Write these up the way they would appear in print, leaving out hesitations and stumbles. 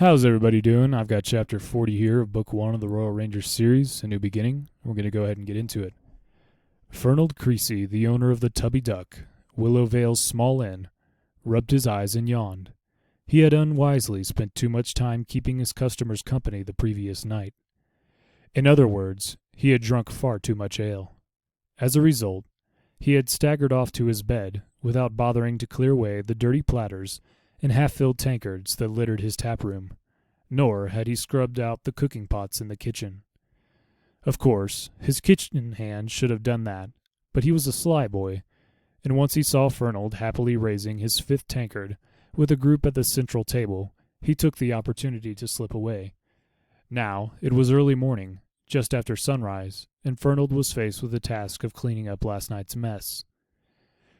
How's everybody doing? I've got chapter 40 here of book 1 of the Royal Rangers series, A New Beginning. We're going to go ahead and get into it. Fernald Creasy, the owner of the Tubby Duck, Willow Vale's small inn, rubbed his eyes and yawned. He had unwisely spent too much time keeping his customers company the previous night. In other words, he had drunk far too much ale. As a result, he had staggered off to his bed without bothering to clear away the dirty platters and half-filled tankards that littered his tap room, nor had he scrubbed out the cooking pots in the kitchen. Of course, his kitchen hand should have done that, but he was a sly boy, and once he saw Fernald happily raising his fifth tankard with a group at the central table, he took the opportunity to slip away. Now, it was early morning, just after sunrise, and Fernald was faced with the task of cleaning up last night's mess.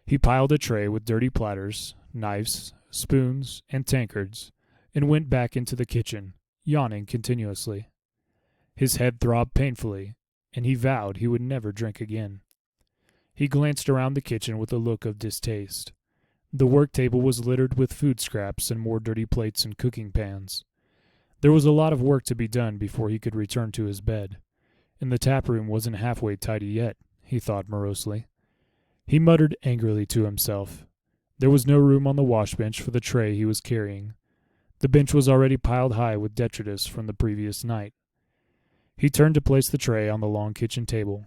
He piled a tray with dirty platters, knives, spoons, and tankards, and went back into the kitchen, yawning continuously. His head throbbed painfully, and he vowed he would never drink again. He glanced around the kitchen with a look of distaste. The work table was littered with food scraps and more dirty plates and cooking pans. There was a lot of work to be done before he could return to his bed, and the tap room wasn't halfway tidy yet, he thought morosely. He muttered angrily to himself. There was no room on the wash bench for the tray he was carrying. The bench was already piled high with detritus from the previous night. He turned to place the tray on the long kitchen table.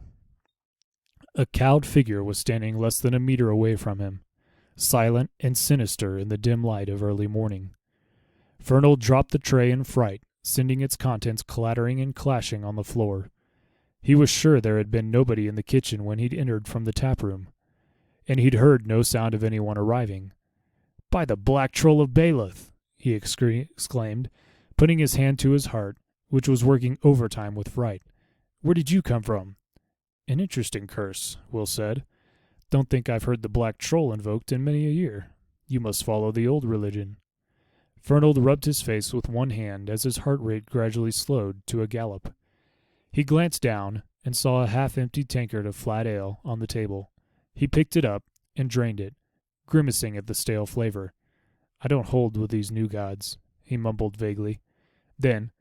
A cowed figure was standing less than a meter away from him, silent and sinister in the dim light of early morning. Fernald dropped the tray in fright, sending its contents clattering and clashing on the floor. He was sure there had been nobody in the kitchen when he'd entered from the tap room, and he'd heard no sound of anyone arriving. "By the black troll of Bailiff!" he exclaimed, putting his hand to his heart, which was working overtime with fright. "Where did you come from?" "An interesting curse," Will said. "Don't think I've heard the black troll invoked in many a year. You must follow the old religion." Fernald rubbed his face with one hand as his heart rate gradually slowed to a gallop. He glanced down and saw a half-empty tankard of flat ale on the table. He picked it up and drained it, grimacing at the stale flavor. "I don't hold with these new gods," he mumbled vaguely. Then,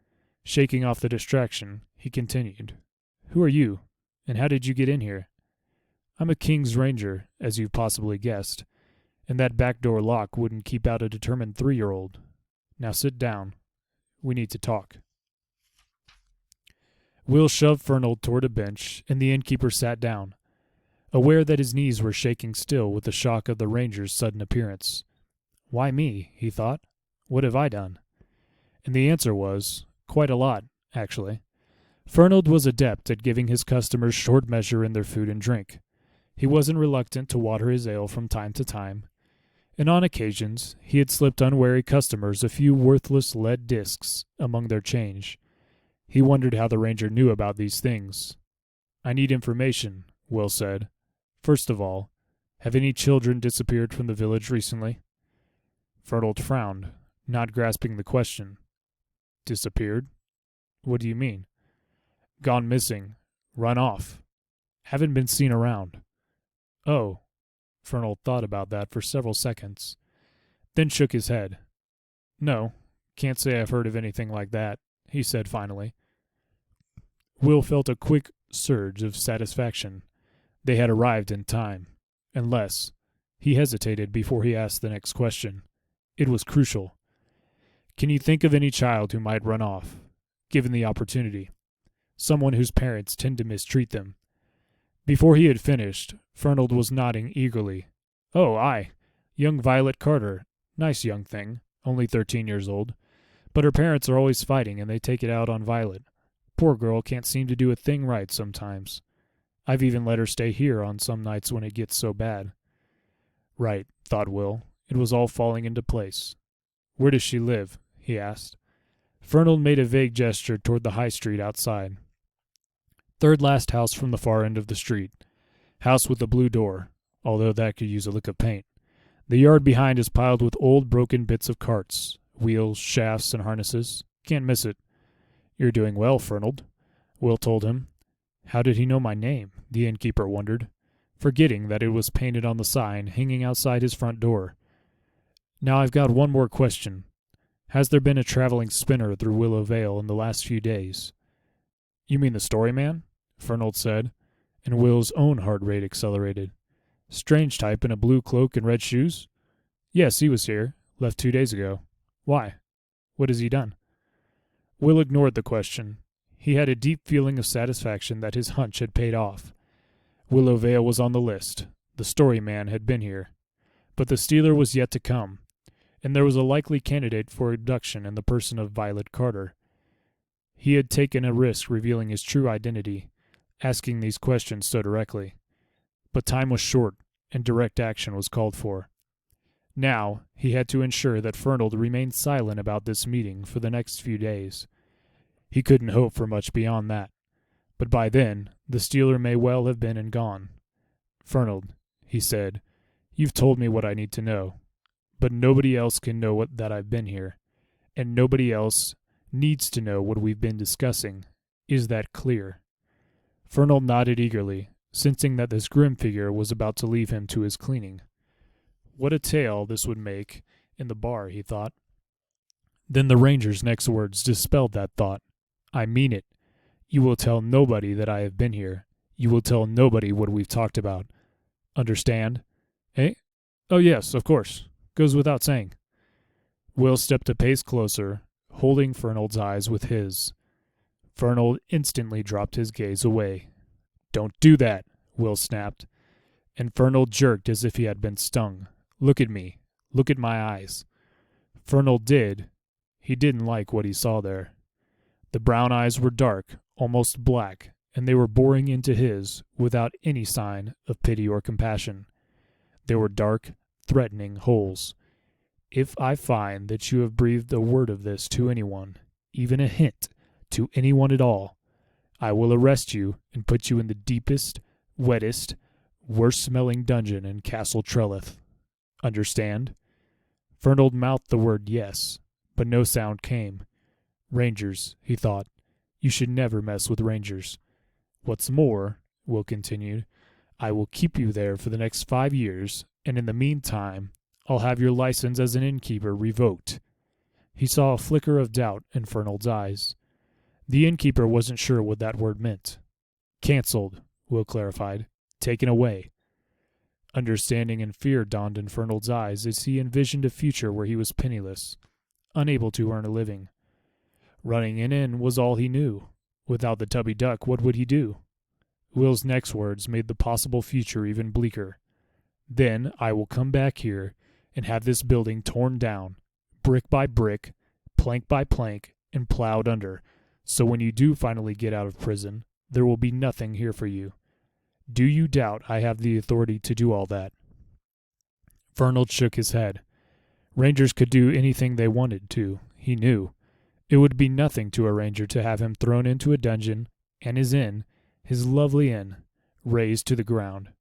shaking off the distraction, he continued. "Who are you, and how did you get in here?" "I'm a King's Ranger, as you've possibly guessed, and that back door lock wouldn't keep out a determined 3-year-old. Now sit down. We need to talk." Will shoved Fernald toward a bench, and the innkeeper sat down, aware that his knees were shaking still with the shock of the ranger's sudden appearance. "Why me?" he thought. "What have I done?" And the answer was, quite a lot, actually. Fernald was adept at giving his customers short measure in their food and drink. He wasn't reluctant to water his ale from time to time, and on occasions he had slipped unwary customers a few worthless lead discs among their change. He wondered how the ranger knew about these things. "I need information," Will said. "First of all, have any children disappeared from the village recently?" Fernald frowned, not grasping the question. "Disappeared? What do you mean?" "Gone missing. Run off. Haven't been seen around." "Oh." Fernald thought about that for several seconds, then shook his head. "No, can't say I've heard of anything like that," he said finally. Will felt a quick surge of satisfaction. They had arrived in time. Unless, he hesitated before he asked the next question. It was crucial. "Can you think of any child who might run off, given the opportunity? Someone whose parents tend to mistreat them?" Before he had finished, Fernald was nodding eagerly. "Oh, aye. Young Violet Carter. Nice young thing. Only 13 years old. But her parents are always fighting, and they take it out on Violet. Poor girl can't seem to do a thing right sometimes. I've even let her stay here on some nights when it gets so bad." Right, thought Will. It was all falling into place. "Where does she live?" he asked. Fernald made a vague gesture toward the high street outside. "Third last house from the far end of the street. House with the blue door, although that could use a lick of paint. The yard behind is piled with old broken bits of carts, wheels, shafts, and harnesses. Can't miss it." "You're doing well, Fernald," Will told him. How did he know my name? The innkeeper wondered, forgetting that it was painted on the sign hanging outside his front door. "Now I've got one more question. Has there been a traveling spinner through Willow Vale in the last few days?" "You mean the story man?" Fernald said, and Will's own heart rate accelerated. "Strange type in a blue cloak and red shoes?" "Yes, he was here. Left 2 days ago." "Why? What has he done?" Will ignored the question. He had a deep feeling of satisfaction that his hunch had paid off. Willow Vale was on the list. The story man had been here. But the stealer was yet to come, and there was a likely candidate for abduction in the person of Violet Carter. He had taken a risk revealing his true identity, asking these questions so directly. But time was short, and direct action was called for. Now, he had to ensure that Fernald remained silent about this meeting for the next few days. He couldn't hope for much beyond that, but by then, the stealer may well have been and gone. "Fernald," he said, "you've told me what I need to know, but nobody else can know that I've been here, and nobody else needs to know what we've been discussing. Is that clear?" Fernald nodded eagerly, sensing that this grim figure was about to leave him to his cleaning. What a tale this would make in the bar, he thought. Then the ranger's next words dispelled that thought. "I mean it. You will tell nobody that I have been here. You will tell nobody what we've talked about. Understand?" "Eh? Oh, yes, of course. Goes without saying." Will stepped a pace closer, holding Fernald's eyes with his. Fernald instantly dropped his gaze away. "Don't do that," Will snapped, and Fernald jerked as if he had been stung. "Look at me. Look at my eyes." Fernald did. He didn't like what he saw there. The brown eyes were dark, almost black, and they were boring into his without any sign of pity or compassion. They were dark, threatening holes. "If I find that you have breathed a word of this to anyone, even a hint, to anyone at all, I will arrest you and put you in the deepest, wettest, worst-smelling dungeon in Castle Trelith. Understand?" Fernald mouthed the word yes, but no sound came. Rangers, he thought. You should never mess with rangers. "What's more," Will continued, "I will keep you there for the next 5 years, and in the meantime, I'll have your license as an innkeeper revoked." He saw a flicker of doubt in Fernald's eyes. The innkeeper wasn't sure what that word meant. "Cancelled," Will clarified. "Taken away." Understanding and fear dawned in Fernald's eyes as he envisioned a future where he was penniless, unable to earn a living. Running an inn was all he knew. Without the tubby duck, what would he do? Will's next words made the possible future even bleaker. "Then I will come back here and have this building torn down, brick by brick, plank by plank, and plowed under, so when you do finally get out of prison, there will be nothing here for you. Do you doubt I have the authority to do all that?" Fernald shook his head. Rangers could do anything they wanted to, he knew. It would be nothing to a ranger to have him thrown into a dungeon, and his inn, his lovely inn, razed to the ground.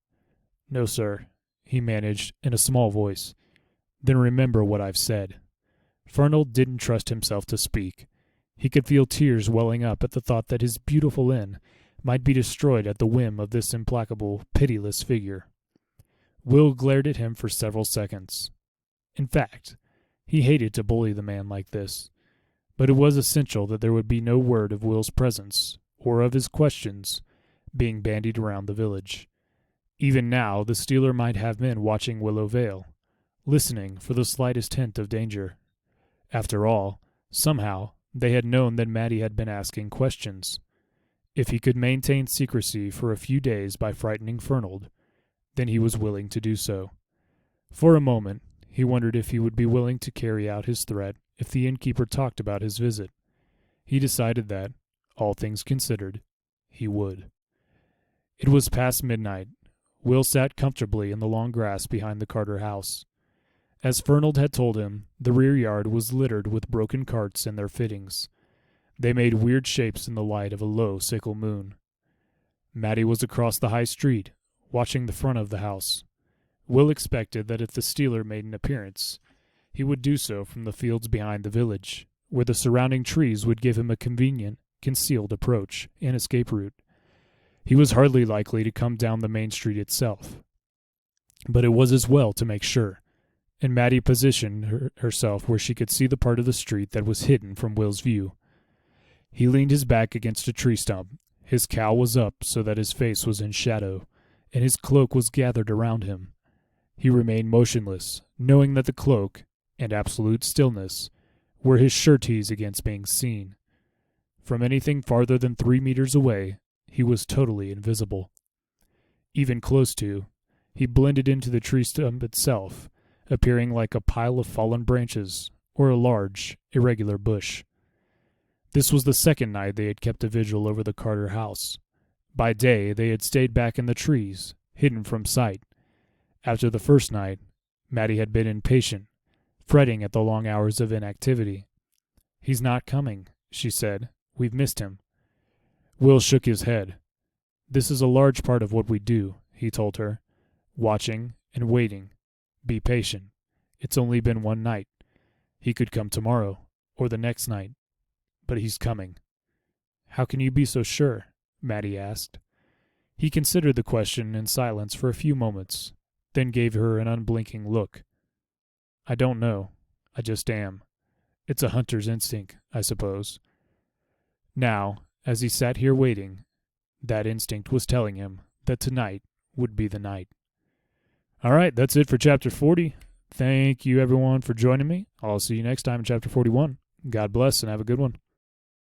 "No, sir," he managed in a small voice. "Then remember what I've said." Fernald didn't trust himself to speak. He could feel tears welling up at the thought that his beautiful inn might be destroyed at the whim of this implacable, pitiless figure. Will glared at him for several seconds. In fact, he hated to bully the man like this, but it was essential that there would be no word of Will's presence, or of his questions, being bandied around the village. Even now, the stealer might have men watching Willow Vale, listening for the slightest hint of danger. After all, somehow, they had known that Mattie had been asking questions. If he could maintain secrecy for a few days by frightening Fernald, then he was willing to do so. For a moment, he wondered if he would be willing to carry out his threat if the innkeeper talked about his visit. He decided that, all things considered, he would. It was past midnight. Will sat comfortably in the long grass behind the Carter house. As Fernald had told him, the rear yard was littered with broken carts and their fittings. They made weird shapes in the light of a low sickle moon. Mattie was across the high street, watching the front of the house. Will expected that if the stealer made an appearance, he would do so from the fields behind the village, where the surrounding trees would give him a convenient, concealed approach and escape route. He was hardly likely to come down the main street itself. But it was as well to make sure. and Maddie positioned herself where she could see the part of the street that was hidden from Will's view. He leaned his back against a tree stump. His cowl was up so that his face was in shadow, and his cloak was gathered around him. He remained motionless, knowing that the cloak, and absolute stillness, were his sureties against being seen. From anything farther than 3 meters away, he was totally invisible. Even close to, he blended into the tree stump itself, appearing like a pile of fallen branches or a large, irregular bush. This was the second night they had kept a vigil over the Carter house. By day, they had stayed back in the trees, hidden from sight. After the first night, Maddie had been impatient, fretting at the long hours of inactivity. "He's not coming," she said. "We've missed him." Will shook his head. "This is a large part of what we do," he told her. "Watching and waiting. Be patient. It's only been one night. He could come tomorrow, or the next night. But he's coming." "How can you be so sure?" Maddie asked. He considered the question in silence for a few moments, then gave her an unblinking look. "I don't know. I just am. It's a hunter's instinct, I suppose." Now, as he sat here waiting, that instinct was telling him that tonight would be the night. All right, that's it for Chapter 40. Thank you, everyone, for joining me. I'll see you next time in Chapter 41. God bless and have a good one.